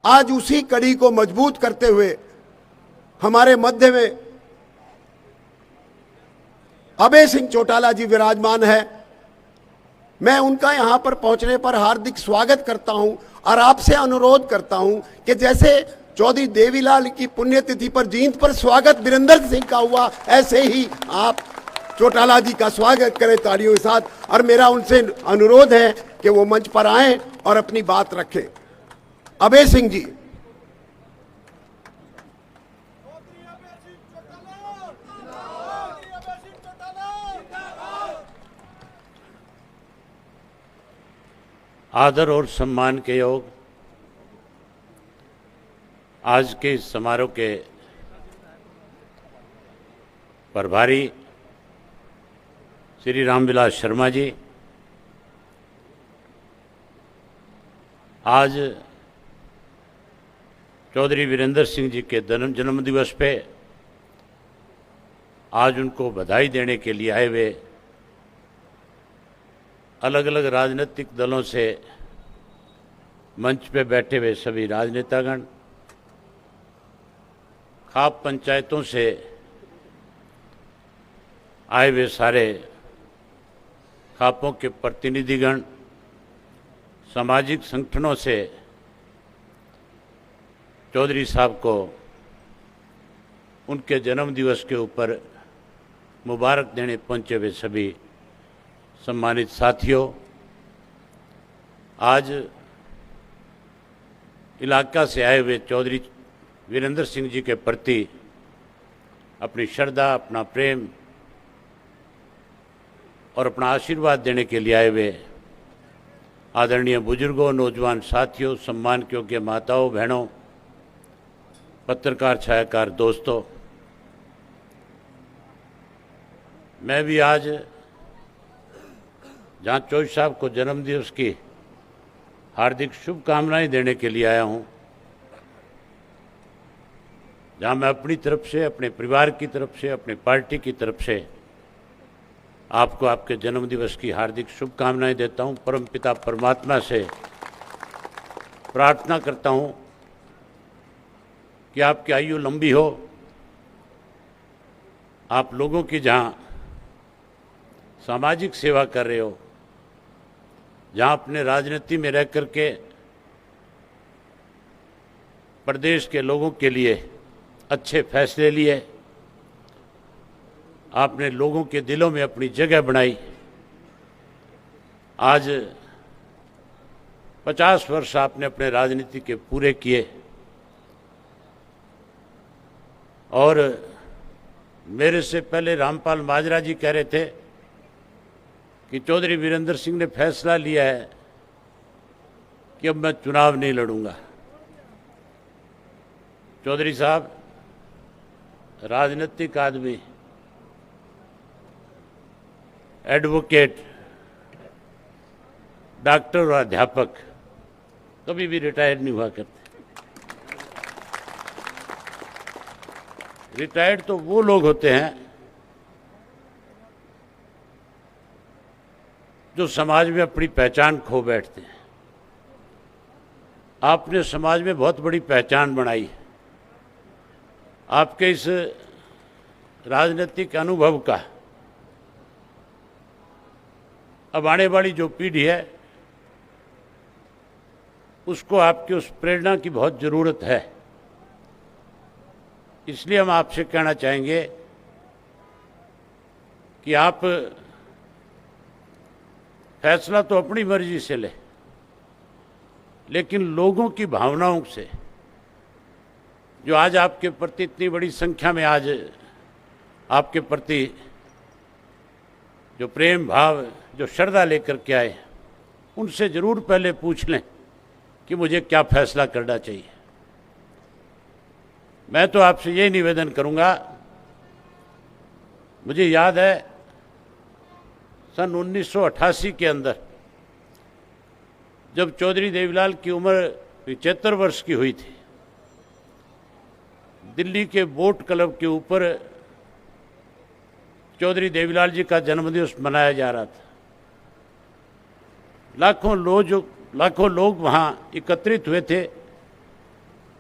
आज उसी कड़ी को मजबूत करते हुए हमारे मध्य में अभय सिंह चौटाला जी विराजमान है। मैं उनका यहां पर पहुंचने पर हार्दिक स्वागत करता हूं और आपसे अनुरोध करता हूं कि जैसे चौधरी देवीलाल की पुण्यतिथि पर जींद पर स्वागत वीरेंद्र सिंह का हुआ, ऐसे ही आप चौटाला जी का स्वागत करें तालियों के साथ। और मेरा उनसे अनुरोध है कि वो मंच पर आएं और अपनी बात रखें। अभय सिंह जी। आदर और सम्मान के योग आज के इस समारोह के प्रभारी श्री रामविलास शर्मा जी, आज चौधरी वीरेंद्र सिंह जी के जन्म दिवस पे आज उनको बधाई देने के लिए आए हुए अलग अलग राजनीतिक दलों से मंच पे बैठे हुए सभी राजनेतागण, खाप पंचायतों से आए हुए सारे खापों के प्रतिनिधिगण, सामाजिक संगठनों से चौधरी साहब को उनके जन्म दिवस के ऊपर मुबारक देने पहुंचे हुए सभी सम्मानित साथियों, आज इलाका से आए हुए चौधरी वीरेंद्र सिंह जी के प्रति अपनी श्रद्धा, अपना प्रेम और अपना आशीर्वाद देने के लिए आए हुए आदरणीय बुजुर्गों, नौजवान साथियों, सम्मान के योग्य माताओं, बहनों, पत्रकार, छायाकार दोस्तों, मैं भी आज जहाँ चौधरी साहब को जन्मदिवस की हार्दिक शुभकामनाएं देने के लिए आया हूँ, जहाँ मैं अपनी तरफ से, अपने परिवार की तरफ से, अपने पार्टी की तरफ से आपको आपके जन्मदिवस की हार्दिक शुभकामनाएं देता हूँ। परमपिता परमात्मा से प्रार्थना करता हूँ कि आपकी आयु लंबी हो, आप लोगों की जहाँ सामाजिक सेवा कर रहे हो, जहाँ अपने राजनीति में रह करके प्रदेश के लोगों के लिए अच्छे फैसले लिए, आपने लोगों के दिलों में अपनी जगह बनाई। आज 50 वर्ष आपने अपने राजनीति के पूरे किए और मेरे से पहले रामपाल माजरा जी कह रहे थे कि चौधरी वीरेंद्र सिंह ने फैसला लिया है कि अब मैं चुनाव नहीं लड़ूंगा। चौधरी साहब राजनीतिक आदमी, एडवोकेट, डॉक्टर और अध्यापक कभी भी रिटायर्ड नहीं हुआ करते। रिटायर्ड तो वो लोग होते हैं जो समाज में अपनी पहचान खो बैठते हैं। आपने समाज में बहुत बड़ी पहचान बनाई है। आपके इस राजनीतिक अनुभव का अब आने वाली जो पीढ़ी है उसको आपकी उस प्रेरणा की बहुत ज़रूरत है। इसलिए हम आपसे कहना चाहेंगे कि आप फैसला तो अपनी मर्जी से ले, लेकिन लोगों की भावनाओं से, जो आज आपके प्रति इतनी बड़ी संख्या में आज आपके प्रति जो प्रेम भाव, जो श्रद्धा लेकर के आए, उनसे ज़रूर पहले पूछ लें कि मुझे क्या फैसला करना चाहिए। मैं तो आपसे यही निवेदन करूंगा, मुझे याद है सन 1988 के अंदर जब चौधरी देवीलाल की उम्र 75 वर्ष की हुई थी, दिल्ली के बोट क्लब के ऊपर चौधरी देवीलाल जी का जन्मदिवस मनाया जा रहा था। लाखों लोग वहाँ एकत्रित हुए थे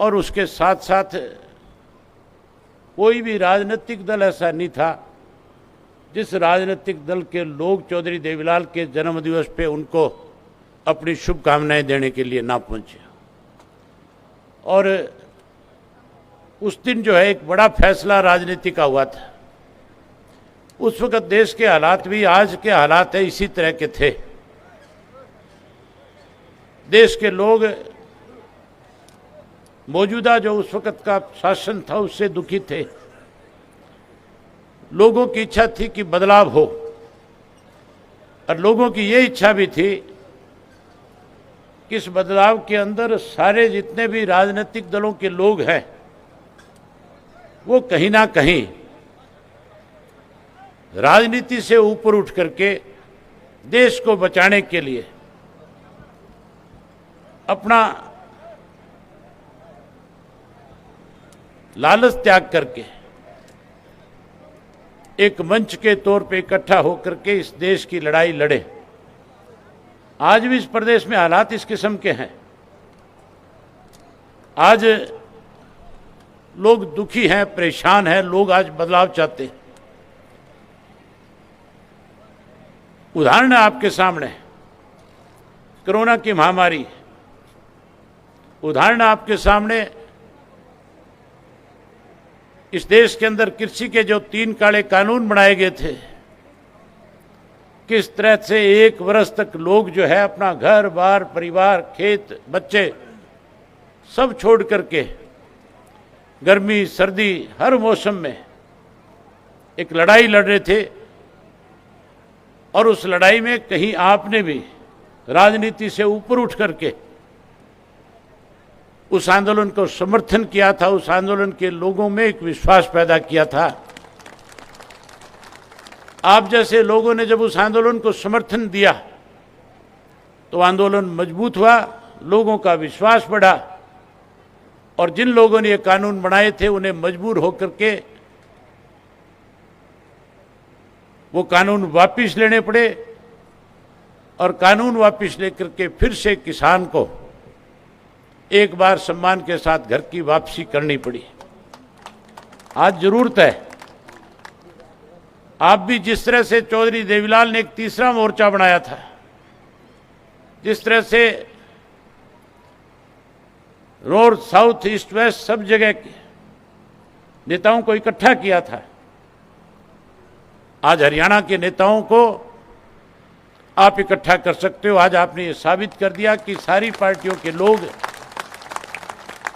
और उसके साथ साथ कोई भी राजनीतिक दल ऐसा नहीं था जिस राजनीतिक दल के लोग चौधरी देवीलाल के जन्मदिवस पे उनको अपनी शुभकामनाएं देने के लिए ना पहुंचे। और उस दिन जो है एक बड़ा फैसला राजनीति का हुआ था। उस वक्त देश के हालात भी आज के हालात है इसी तरह के थे। देश के लोग मौजूदा जो उस वक्त का शासन था उससे दुखी थे। लोगों की इच्छा थी कि बदलाव हो, और लोगों की ये इच्छा भी थी कि इस बदलाव के अंदर सारे जितने भी राजनीतिक दलों के लोग हैं वो कहीं ना कहीं राजनीति से ऊपर उठ करके देश को बचाने के लिए अपना लालच त्याग करके एक मंच के तौर पे इकट्ठा होकर के इस देश की लड़ाई लड़े। आज भी इस प्रदेश में हालात इस किस्म के हैं। आज लोग दुखी हैं, परेशान हैं, लोग आज बदलाव चाहते हैं। उदाहरण है आपके सामने कोरोना की महामारी, उदाहरण है आपके सामने इस देश के अंदर कृषि के जो 3 काले कानून बनाए गए थे, किस तरह से 1 वर्ष तक लोग जो है अपना घर बार, परिवार, खेत, बच्चे सब छोड़ करके गर्मी सर्दी हर मौसम में एक लड़ाई लड़ रहे थे। और उस लड़ाई में कहीं आपने भी राजनीति से ऊपर उठ करके उस आंदोलन को समर्थन किया था, उस आंदोलन के लोगों में एक विश्वास पैदा किया था। आप जैसे लोगों ने जब उस आंदोलन को समर्थन दिया तो आंदोलन मजबूत हुआ, लोगों का विश्वास बढ़ा, और जिन लोगों ने ये कानून बनाए थे उन्हें मजबूर होकर के वो कानून वापस लेने पड़े, और कानून वापस लेकर के फिर से किसान को एक बार सम्मान के साथ घर की वापसी करनी पड़ी। आज जरूरत है आप भी जिस तरह से चौधरी देवीलाल ने एक तीसरा मोर्चा बनाया था, जिस तरह से नॉर्थ साउथ ईस्ट वेस्ट सब जगह के नेताओं को इकट्ठा किया था, आज हरियाणा के नेताओं को आप इकट्ठा कर सकते हो। आज आपने ये साबित कर दिया कि सारी पार्टियों के लोग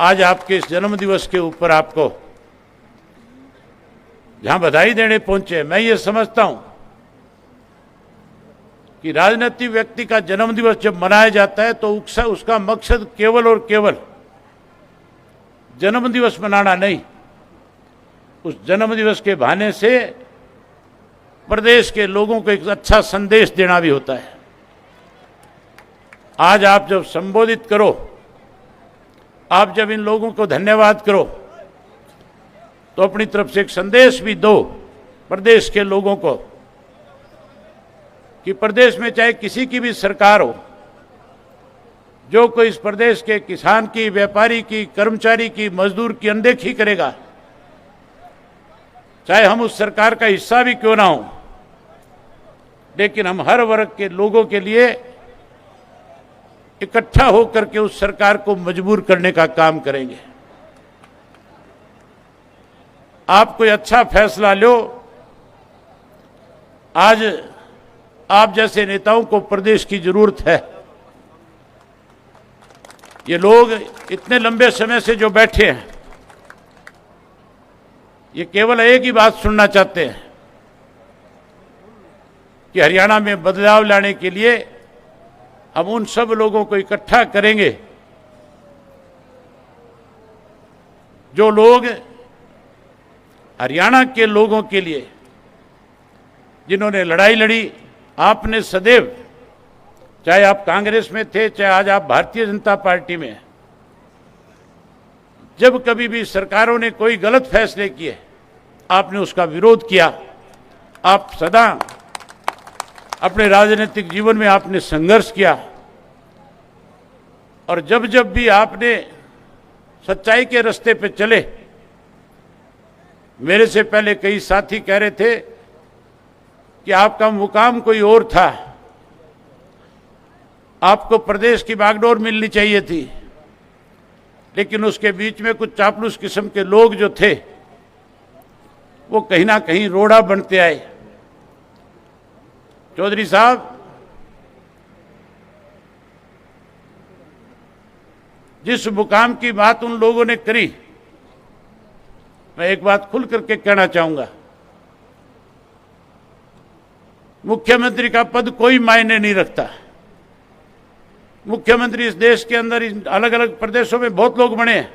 आज आपके इस जन्मदिवस के ऊपर आपको जहां बधाई देने पहुंचे। मैं ये समझता हूं कि राजनीतिक व्यक्ति का जन्मदिवस जब मनाया जाता है तो उसका मकसद केवल और केवल जन्मदिवस मनाना नहीं, उस जन्मदिवस के बहाने से प्रदेश के लोगों को एक अच्छा संदेश देना भी होता है। आज आप जब संबोधित करो, आप जब इन लोगों को धन्यवाद करो, तो अपनी तरफ से एक संदेश भी दो प्रदेश के लोगों को कि प्रदेश में चाहे किसी की भी सरकार हो, जो कोई इस प्रदेश के किसान की, व्यापारी की, कर्मचारी की, मजदूर की अनदेखी करेगा, चाहे हम उस सरकार का हिस्सा भी क्यों ना हो, लेकिन हम हर वर्ग के लोगों के लिए इकट्ठा होकर के उस सरकार को मजबूर करने का काम करेंगे। आप कोई अच्छा फैसला लो। आज आप जैसे नेताओं को प्रदेश की जरूरत है। ये लोग इतने लंबे समय से जो बैठे हैं, ये केवल एक ही बात सुनना चाहते हैं कि हरियाणा में बदलाव लाने के लिए हम उन सब लोगों को इकट्ठा करेंगे जो लोग हरियाणा के लोगों के लिए, जिन्होंने लड़ाई लड़ी। आपने सदैव, चाहे आप कांग्रेस में थे, चाहे आज आप भारतीय जनता पार्टी में, जब कभी भी सरकारों ने कोई गलत फैसले किए आपने उसका विरोध किया। आप सदा अपने राजनीतिक जीवन में आपने संघर्ष किया, और जब जब भी आपने सच्चाई के रास्ते पे चले। मेरे से पहले कई साथी कह रहे थे कि आपका मुकाम कोई और था, आपको प्रदेश की बागडोर मिलनी चाहिए थी, लेकिन उसके बीच में कुछ चापलूस किस्म के लोग जो थे वो कहीं ना कहीं रोड़ा बनते आए। चौधरी साहब, जिस मुकाम की बात उन लोगों ने करी, मैं एक बात खुल करके कहना चाहूंगा, मुख्यमंत्री का पद कोई मायने नहीं रखता। मुख्यमंत्री इस देश के अंदर अलग अलग प्रदेशों में बहुत लोग बने हैं।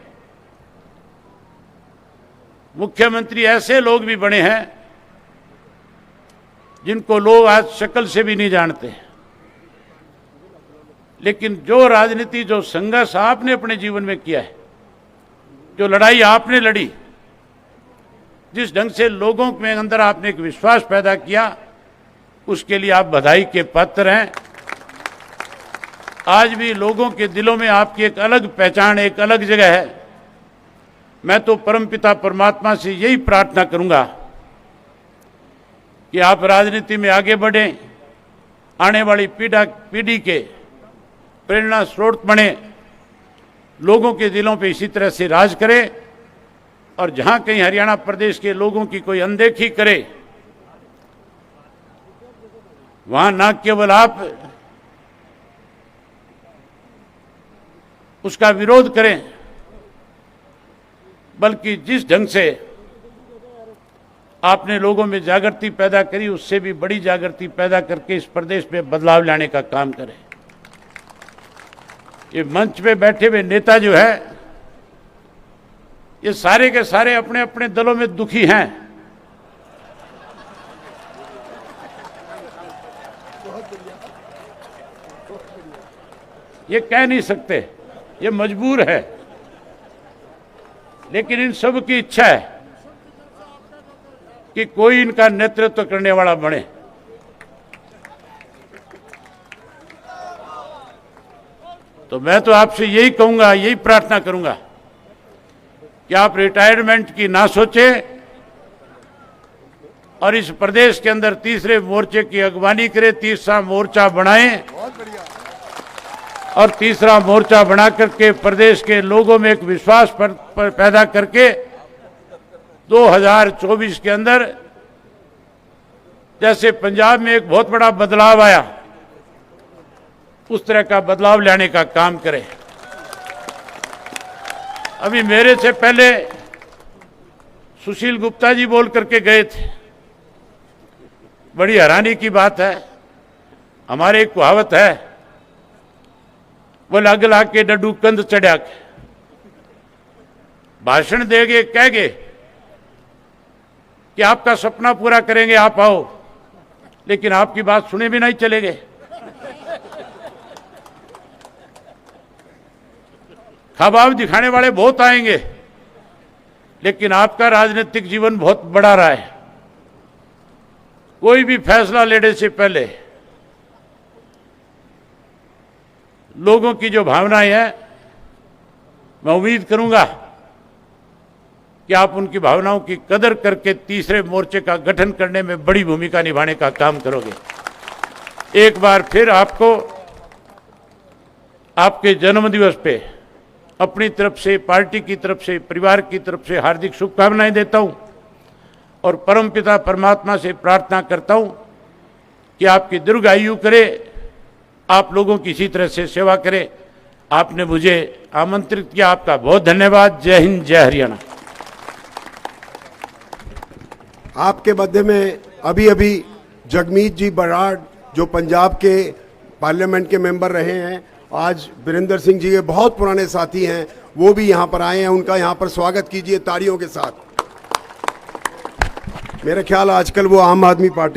मुख्यमंत्री ऐसे लोग भी बने हैं जिनको लोग आज शक्ल से भी नहीं जानते। लेकिन जो राजनीति, जो संघर्ष आपने अपने जीवन में किया है, जो लड़ाई आपने लड़ी, जिस ढंग से लोगों में अंदर आपने एक विश्वास पैदा किया, उसके लिए आप बधाई के पात्र हैं। आज भी लोगों के दिलों में आपकी एक अलग पहचान, एक अलग जगह है। मैं तो परमपिता परमात्मा से यही प्रार्थना करूंगा कि आप राजनीति में आगे बढ़ें, आने वाली पीढ़ी के प्रेरणा स्रोत बने, लोगों के दिलों पे इसी तरह से राज करें। और जहां कहीं हरियाणा प्रदेश के लोगों की कोई अनदेखी करे, वहां ना केवल आप उसका विरोध करें, बल्कि जिस ढंग से आपने लोगों में जागृति पैदा करी, उससे भी बड़ी जागृति पैदा करके इस प्रदेश में बदलाव लाने का काम करें। ये मंच पे बैठे हुए नेता जो है, ये सारे के सारे अपने अपने दलों में दुखी हैं। ये कह नहीं सकते, ये मजबूर है, लेकिन इन सब की इच्छा है कि कोई इनका नेतृत्व करने वाला बने। तो मैं तो आपसे यही कहूंगा, यही प्रार्थना करूंगा कि आप रिटायरमेंट की ना सोचें और इस प्रदेश के अंदर तीसरे मोर्चे की अगवानी करें, तीसरा मोर्चा बनाएं और तीसरा मोर्चा बना करके प्रदेश के लोगों में एक विश्वास पर पैदा करके 2024 के अंदर जैसे पंजाब में एक बहुत बड़ा बदलाव आया, उस तरह का बदलाव लाने का काम करें। अभी मेरे से पहले सुशील गुप्ता जी बोल करके गए थे। बड़ी हैरानी की बात है, हमारे एक कहावत है, वो लग ला के डड्डू कंध चढ़ा के भाषण देंगे, कहेंगे कि आपका सपना पूरा करेंगे, आप आओ, लेकिन आपकी बात सुने भी नहीं चले गए। ख्वाब दिखाने वाले बहुत आएंगे, लेकिन आपका राजनीतिक जीवन बहुत बड़ा रहा है। कोई भी फैसला लेने से पहले लोगों की जो भावनाएं हैं, मैं उम्मीद करूंगा कि आप उनकी भावनाओं की कदर करके तीसरे मोर्चे का गठन करने में बड़ी भूमिका निभाने का काम करोगे। एक बार फिर आपको आपके जन्मदिवस पे अपनी तरफ से, पार्टी की तरफ से, परिवार की तरफ से हार्दिक शुभकामनाएं देता हूं और परमपिता परमात्मा से प्रार्थना करता हूं कि आपकी दीर्घायु करे, आप लोगों की इसी तरह से सेवा करे। आपने मुझे आमंत्रित किया, आपका बहुत धन्यवाद। जय हिंद, जय हरियाणा। आपके मध्य में अभी अभी जगमीत जी बराड़, जो पंजाब के पार्लियामेंट के मेंबर रहे हैं, आज वीरेंद्र सिंह जी के बहुत पुराने साथी हैं, वो भी यहाँ पर आए हैं। उनका यहाँ पर स्वागत कीजिए तालियों के साथ। मेरा ख्याल आजकल वो आम आदमी पार्टी